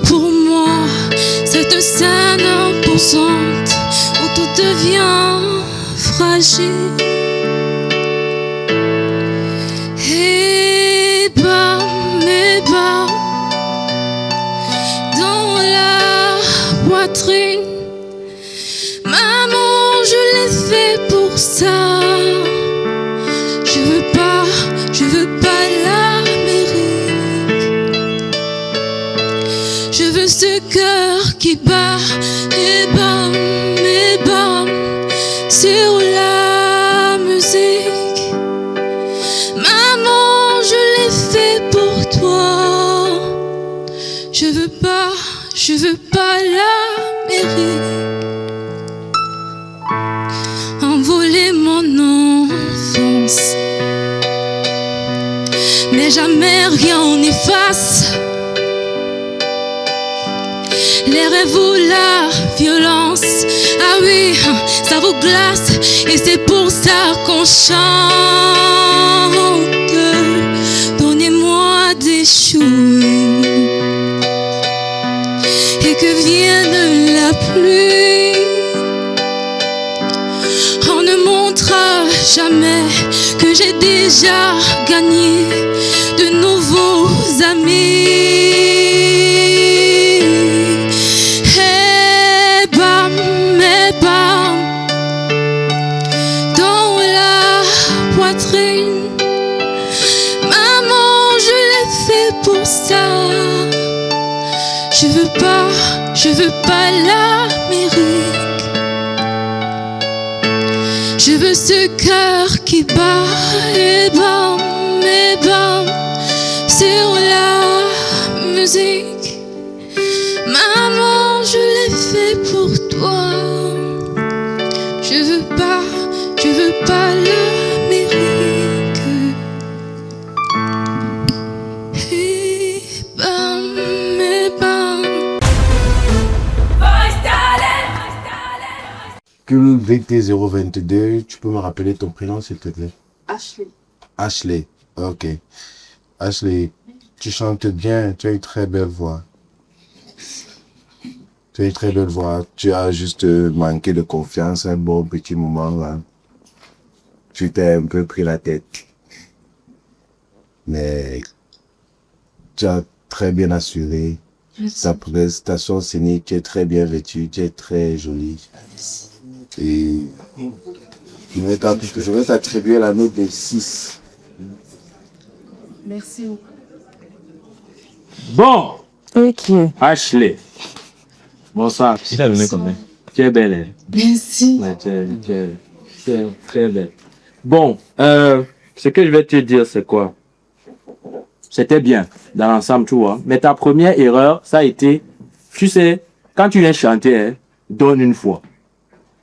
pour moi, cette scène imposante où tout devient fragile. Et bam, dans la poitrine. Maman, je l'ai fait pour ça. Je veux pas l'Amérique. Je veux ce cœur qui bat et bam, sur la musique. Maman, je l'ai fait pour toi. Je veux pas l'Amérique. Envoler mon enfance, mais jamais rien n'efface les rêves ou la violence. Ah oui, ça vous glace et c'est pour ça qu'on chante. Donnez-moi d'échouer. que vienne la pluie. On ne montrera jamais que j'ai déjà gagné de nouveaux amis. Et bam, dans la poitrine. Maman, je l'ai fait pour ça. Je veux pas l'Amérique. Je veux ce cœur qui bat et bam, sur la musique. Maman, je l'ai fait pour toi. Je veux pas l'Amérique. Et bam. Cul VT022, tu peux me rappeler ton prénom s'il te plaît? Ashley. Ashley, ok. Ashley, tu chantes bien, tu as une très belle voix. Tu as une très belle voix, tu as juste manqué de confiance un bon petit moment là. Tu t'es un peu pris la tête. Mais tu as très bien assuré. Ta prestation scénique, tu es très bien vêtue, tu es très jolie. Et je vais t'attribuer la note de 6. Merci. Bon, Ok. Ashley. Bonsoir. Il a donné combien? Tu es belle. Hein? Merci. Ouais, tu es très belle. Bon, ce que je vais te dire, c'est quoi? C'était bien dans l'ensemble, tu vois. Mais ta première erreur, ça a été, tu sais, quand tu viens chanter, hein, donne une fois.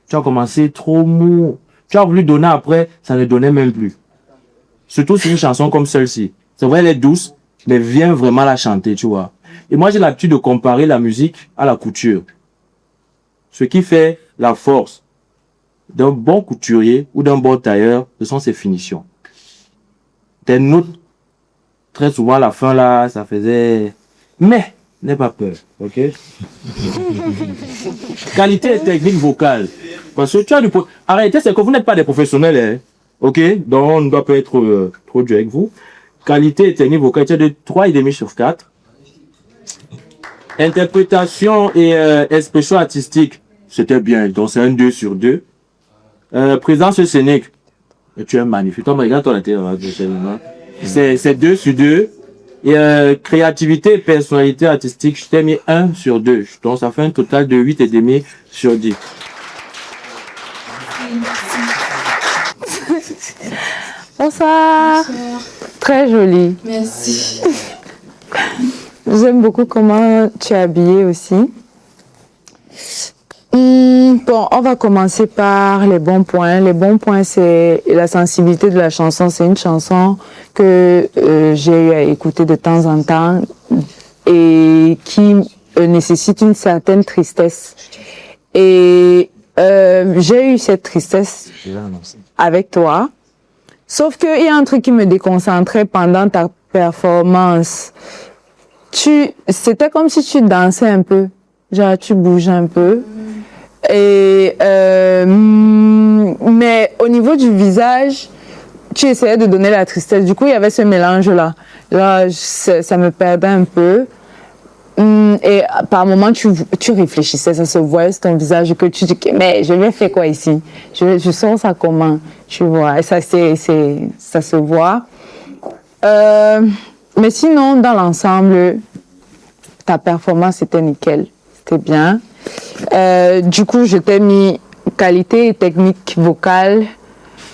Tu as commencé trop mou. Tu as voulu donner après, ça ne donnait même plus. Surtout sur une chanson comme celle-ci. C'est vrai, elle est douce, mais viens vraiment la chanter, tu vois. Et moi, j'ai l'habitude de comparer la musique à la couture. Ce qui fait la force d'un bon couturier ou d'un bon tailleur, ce sont ses finitions. Tes notes, très souvent, à la fin, là, ça faisait... Mais, n'aie pas peur, ok? Qualité et technique vocale. Parce que tu as du... Arrêtez, c'est que vous n'êtes pas des professionnels, hein? Ok? Donc, on ne doit pas être trop dur avec vous. Qualité et technique vocale, tu as de 3,5 sur 4. Interprétation et expression artistique, c'était bien. Donc, c'est un 2 sur 2. Présence scénique, tu es magnifique. Toi, regarde, toi, la télé, c'est 2 sur 2. Et créativité et personnalité artistique, je t'ai mis 1 sur 2. Donc, ça fait un total de 8,5 sur 10. Bonsoir. Très jolie. Merci. J'aime beaucoup comment tu es habillée aussi. Bon, on va commencer par les bons points. Les bons points, c'est la sensibilité de la chanson. C'est une chanson que j'ai eu à écouter de temps en temps et qui nécessite une certaine tristesse. Et j'ai eu cette tristesse avec toi. Sauf qu'il y a un truc qui me déconcentrait pendant ta performance. C'était comme si tu dansais un peu. Genre, tu bougeais un peu. Et, mais au niveau du visage, tu essayais de donner la tristesse. Du coup, il y avait ce mélange-là. Là, ça me perdait un peu. Et par moments, tu réfléchissais, ça se voyait sur ton visage, que tu dis, mais je vais faire quoi ici? Je sens ça comment? Tu vois, et ça se voit. Mais sinon, dans l'ensemble, ta performance était nickel. C'était bien. Du coup, je t'ai mis qualité et technique vocale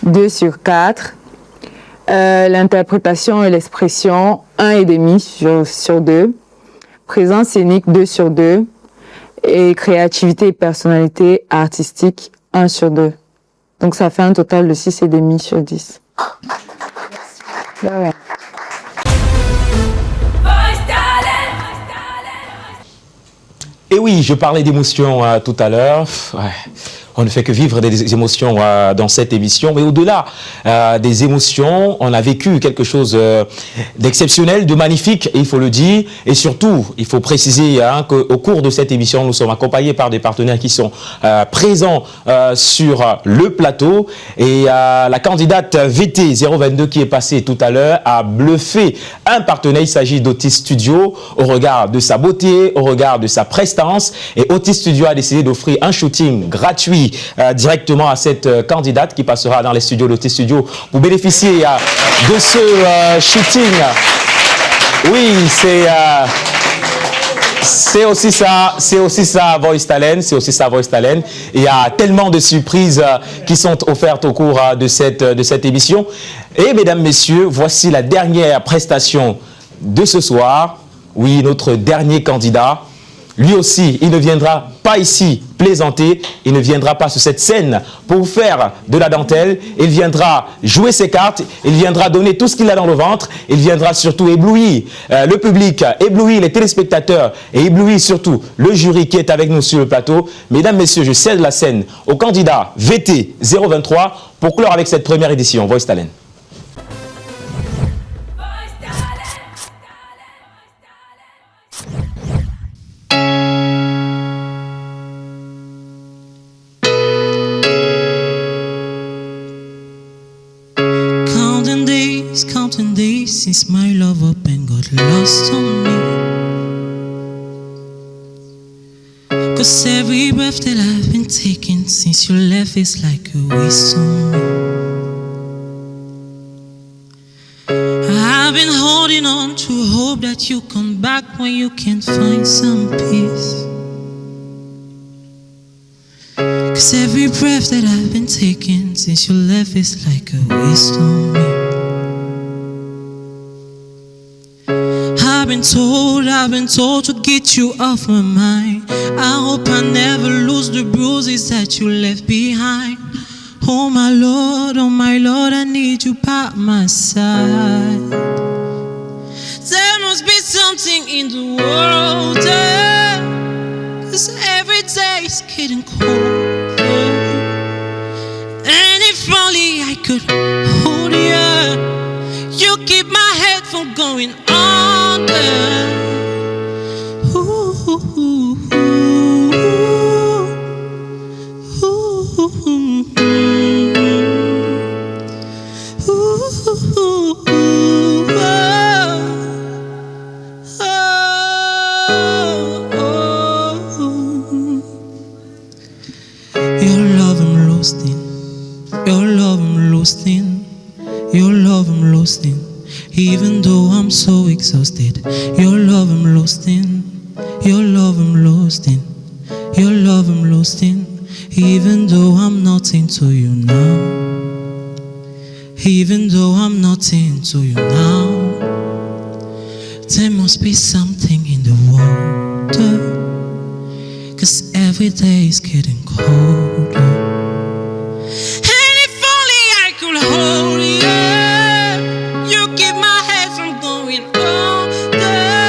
2 sur 4. L'interprétation et l'expression 1,5 sur 2. Présence scénique 2 sur 2. Et créativité et personnalité artistique 1 sur 2. Donc ça fait un total de 6,5 sur 10. Ouais. Et oui, je parlais d'émotion tout à l'heure. Ouais. on ne fait que vivre des émotions dans cette émission. Mais au-delà des émotions, on a vécu quelque chose d'exceptionnel, de magnifique, il faut le dire. Et surtout, il faut préciser qu'au cours de cette émission, nous sommes accompagnés par des partenaires qui sont présents sur le plateau. Et la candidate VT 022 qui est passée tout à l'heure a bluffé un partenaire. Il s'agit d'Otis Studio au regard de sa beauté, au regard de sa prestance. Et Otis Studio a décidé d'offrir un shooting gratuit directement à cette candidate qui passera dans les studios d'Otis Studio pour bénéficier de ce shooting. Oui, c'est aussi ça Voice Talent, c'est aussi ça Voice Talent. Il y a tellement de surprises qui sont offertes au cours de cette émission. Et mesdames, messieurs, voici la dernière prestation de ce soir. Oui, notre dernier candidat. Lui aussi, il ne viendra pas ici plaisanter, il ne viendra pas sur cette scène pour faire de la dentelle, il viendra jouer ses cartes, il viendra donner tout ce qu'il a dans le ventre, il viendra surtout éblouir le public, éblouir les téléspectateurs et éblouir surtout le jury qui est avec nous sur le plateau. Mesdames, messieurs, je cède la scène au candidat VT 023 pour clore avec cette première édition Voice Talent. Counting days since my love up and got lost on me. 'Cause every breath that I've been taking since you left is like a waste on me. I've been holding on to hope that you come back when you can find some peace. 'Cause every breath that I've been taking since you left is like a waste on me. I've been told to get you off my mind. I hope I never lose the bruises that you left behind. Oh my Lord, I need you by my side. There must be something in the world, 'cause every day is getting colder. And if only I could hold you, you keep my head from going under. Even though I'm so exhausted, your love I'm lost in. Your love I'm lost in. Your love I'm lost in. Even though I'm not into you now. Even though I'm not into you now. There must be something in the water, 'cause every day is getting colder. And if only I could hold you, you keep my head from going under.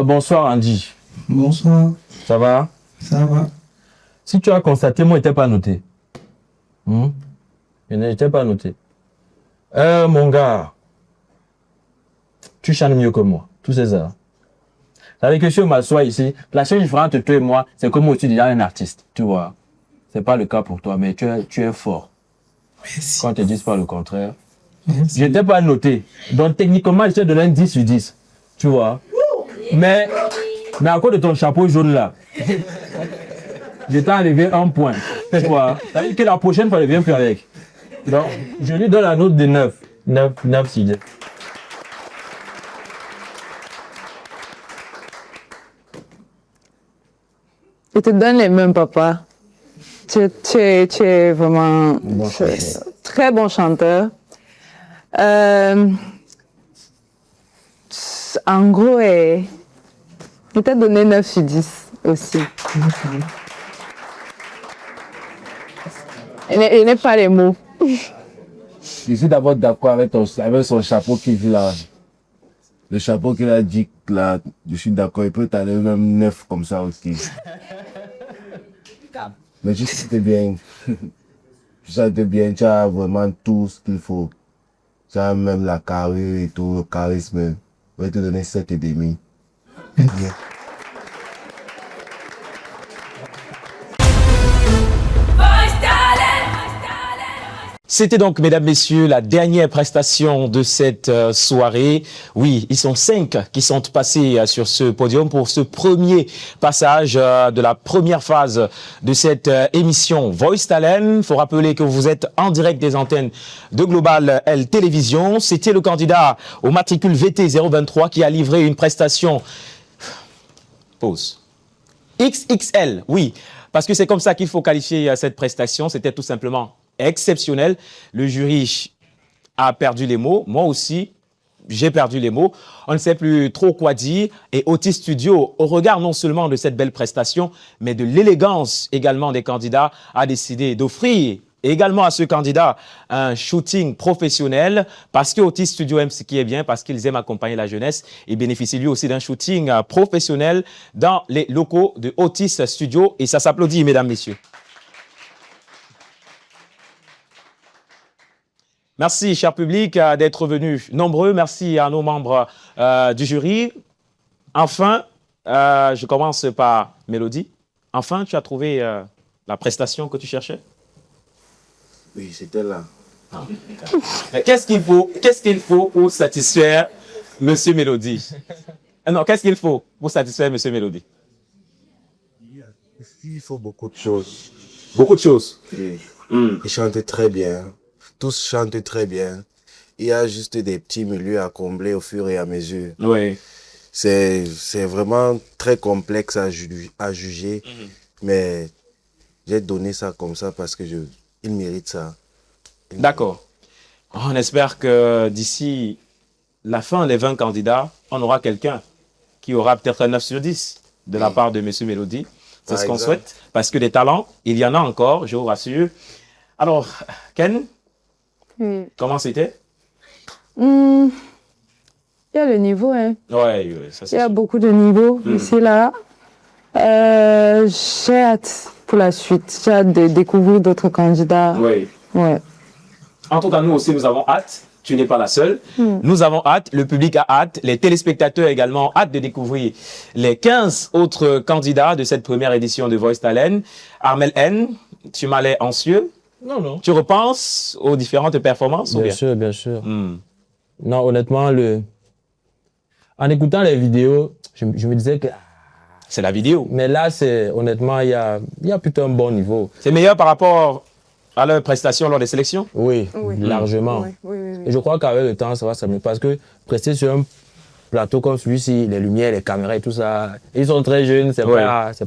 Bonsoir Andy. Bonsoir. Ça va? Ça va. Si tu as constaté, moi, il n'était pas noté. Il n'était pas noté. Mon gars, tu chantes mieux que moi, tous ces heures. Ça veut dire que si on m'assoit ici, la seule différence entre toi et moi, c'est que moi aussi déjà un artiste, tu vois. C'est pas le cas pour toi, mais tu es fort. Merci. Quand on te dise pas le contraire. Merci. Je n'étais pas noté. Donc techniquement, je t'ai donné un 10 sur 10, tu vois. Mais à cause de ton chapeau jaune là, je t'ai enlevé un point, tu vois. Ça veut dire que la prochaine fois, je ne viens plus avec. Donc, je lui donne la note de 9. 9 sur 10. Je te donne les mêmes, papa. Tu es vraiment très bon chanteur. En gros, je t'ai donné 9 sur 10 aussi. Il n'est pas les mots. Je suis d'abord d'accord avec son chapeau qu'il dit là. Le chapeau qu'il a dit là, je suis d'accord, il peut t'aller même 9 comme ça aussi. Mais tu sais bien. Tu sais bien, tu as vraiment tout ce qu'il faut. Tu as même la carrure et tout, le charisme. Je vais te donner 7,5. C'était donc, mesdames, messieurs, la dernière prestation de cette soirée. Oui, ils sont 5 qui sont passés sur ce podium pour ce premier passage de la première phase de cette émission Voice Talent. Il faut rappeler que vous êtes en direct des antennes de Global L Télévision. C'était le candidat au matricule VT 023 qui a livré une prestation... Pause. XXL, oui, parce que c'est comme ça qu'il faut qualifier cette prestation. C'était tout simplement exceptionnel. Le jury a perdu les mots. Moi aussi, j'ai perdu les mots. On ne sait plus trop quoi dire. Et Otis Studio, au regard non seulement de cette belle prestation, mais de l'élégance également des candidats, a décidé d'offrir également à ce candidat un shooting professionnel parce que Otis Studio aime ce qui est bien, parce qu'ils aiment accompagner la jeunesse. Il bénéficie lui aussi d'un shooting professionnel dans les locaux de Otis Studio. Et ça s'applaudit, mesdames, messieurs. Merci, cher public, d'être venus nombreux. Merci à nos membres du jury. Enfin, je commence par Mélodie. Enfin, tu as trouvé la prestation que tu cherchais? Oui, c'était là. Qu'est-ce qu'il faut pour satisfaire Monsieur Mélodie? Non, qu'est-ce qu'il faut pour satisfaire Monsieur Mélodie? Il faut beaucoup de choses. Beaucoup de choses? Oui. Il chantait très bien. Tous chantent très bien. Il y a juste des petits milieux à combler au fur et à mesure. Oui. C'est vraiment très complexe à juger. Mais j'ai donné ça comme ça parce que il mérite ça. D'accord. On espère que d'ici la fin des 20 candidats, on aura quelqu'un qui aura peut-être un 9 sur 10 de la part de M. Mélodie. C'est ce qu'on souhaite. Parce que des talents, il y en a encore, je vous rassure. Alors, Ken, comment c'était? Il y a le niveau, hein. Oui, ça c'est Il y a beaucoup de niveaux ici, là. J'ai hâte pour la suite. J'ai hâte de découvrir d'autres candidats. Oui. Ouais. En tout cas, nous aussi, nous avons hâte. Tu n'es pas la seule. Nous avons hâte, le public a hâte, les téléspectateurs également hâte de découvrir les 15 autres candidats de cette première édition de Voice Talent. Armel N, tu m'as l'air anxieux. Non, non. Tu repenses aux différentes performances? Bien sûr, bien sûr. Non, honnêtement, en écoutant les vidéos, je me disais que... C'est la vidéo. Mais là, honnêtement, il y a plutôt un bon niveau. C'est meilleur par rapport à leur prestation lors des sélections? Oui, largement. Oui. Et je crois qu'avec le temps, ça va s'améliorer. Parce que prester sur un plateau comme celui-ci, les lumières, les caméras et tout ça, ils sont très jeunes, c'est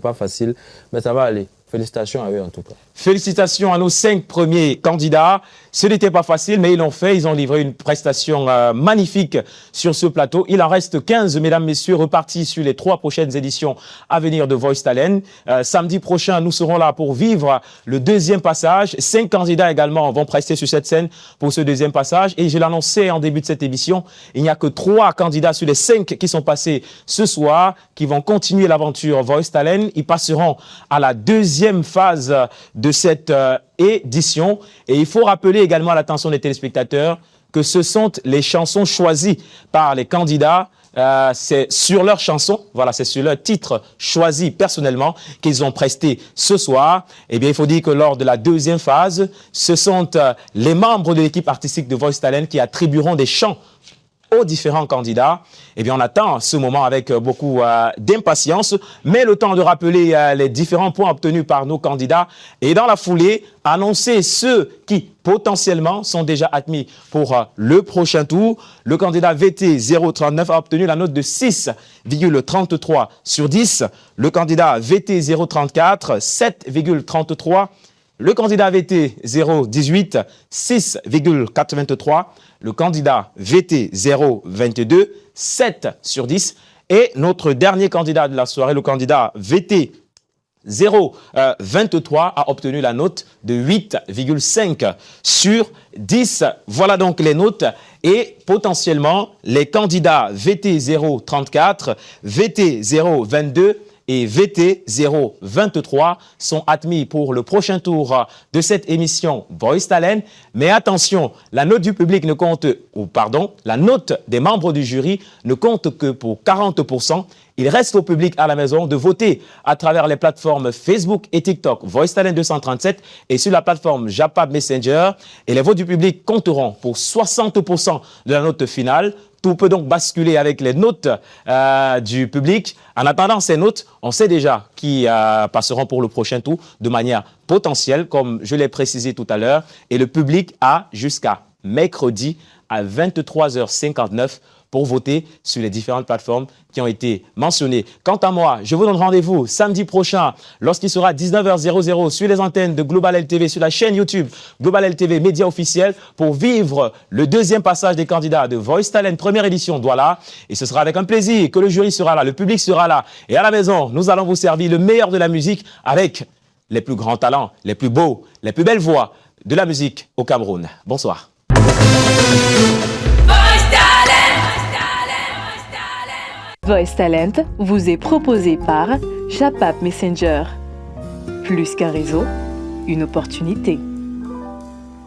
pas facile. Mais ça va aller. Félicitations à eux en tout cas. Félicitations à nos 5 premiers candidats. Ce n'était pas facile, mais ils l'ont fait. Ils ont livré une prestation magnifique sur ce plateau. Il en reste 15, mesdames, messieurs, repartis sur les 3 prochaines éditions à venir de Voice Talent. Samedi prochain, nous serons là pour vivre le deuxième passage. 5 candidats également vont prester sur cette scène pour ce deuxième passage. Et je l'annonçais en début de cette émission, il n'y a que 3 candidats sur les 5 qui sont passés ce soir qui vont continuer l'aventure Voice Talent. Ils passeront à la deuxième phase de cette édition. Et il faut rappeler également à l'attention des téléspectateurs que ce sont les chansons choisies par les candidats. C'est sur leur chanson, voilà, c'est sur leur titre choisi personnellement qu'ils ont presté ce soir. Eh bien, il faut dire que lors de la deuxième phase, ce sont les membres de l'équipe artistique de Voice Talent qui attribueront des chants aux différents candidats. Eh bien, on attend ce moment avec beaucoup d'impatience, mais le temps de rappeler les différents points obtenus par nos candidats et dans la foulée, annoncer ceux qui potentiellement sont déjà admis pour le prochain tour. Le candidat VT 039 a obtenu la note de 6,33 sur 10. Le candidat VT 034, 7,33. Le candidat VT 018, 6,83. Le candidat VT 022, 7 sur 10. Et notre dernier candidat de la soirée, le candidat VT 023 a obtenu la note de 8,5 sur 10. Voilà donc les notes et potentiellement les candidats VT 034, VT 022 et VT 023 sont admis pour le prochain tour de cette émission Voice Talent. Mais attention, la note du public ne compte, la note des membres du jury ne compte que pour 40%. Il reste au public à la maison de voter à travers les plateformes Facebook et TikTok Voice Talent 237 et sur la plateforme Japap Messenger. Et les votes du public compteront pour 60% de la note finale. Tout peut donc basculer avec les notes du public. En attendant ces notes, on sait déjà qui passeront pour le prochain tour de manière potentielle, comme je l'ai précisé tout à l'heure. Et le public a jusqu'à mercredi à 23h59 pour voter sur les différentes plateformes qui ont été mentionnées. Quant à moi, je vous donne rendez-vous samedi prochain lorsqu'il sera 19h00 sur les antennes de Global LTV, sur la chaîne YouTube Global LTV Média Officiel pour vivre le deuxième passage des candidats de Voice Talent première édition Douala. Et ce sera avec un plaisir que le jury sera là, le public sera là. Et à la maison, nous allons vous servir le meilleur de la musique avec les plus grands talents, les plus beaux, les plus belles voix de la musique au Cameroun. Bonsoir. Voice Talent vous est proposé par Japap Messenger. Plus qu'un réseau, une opportunité.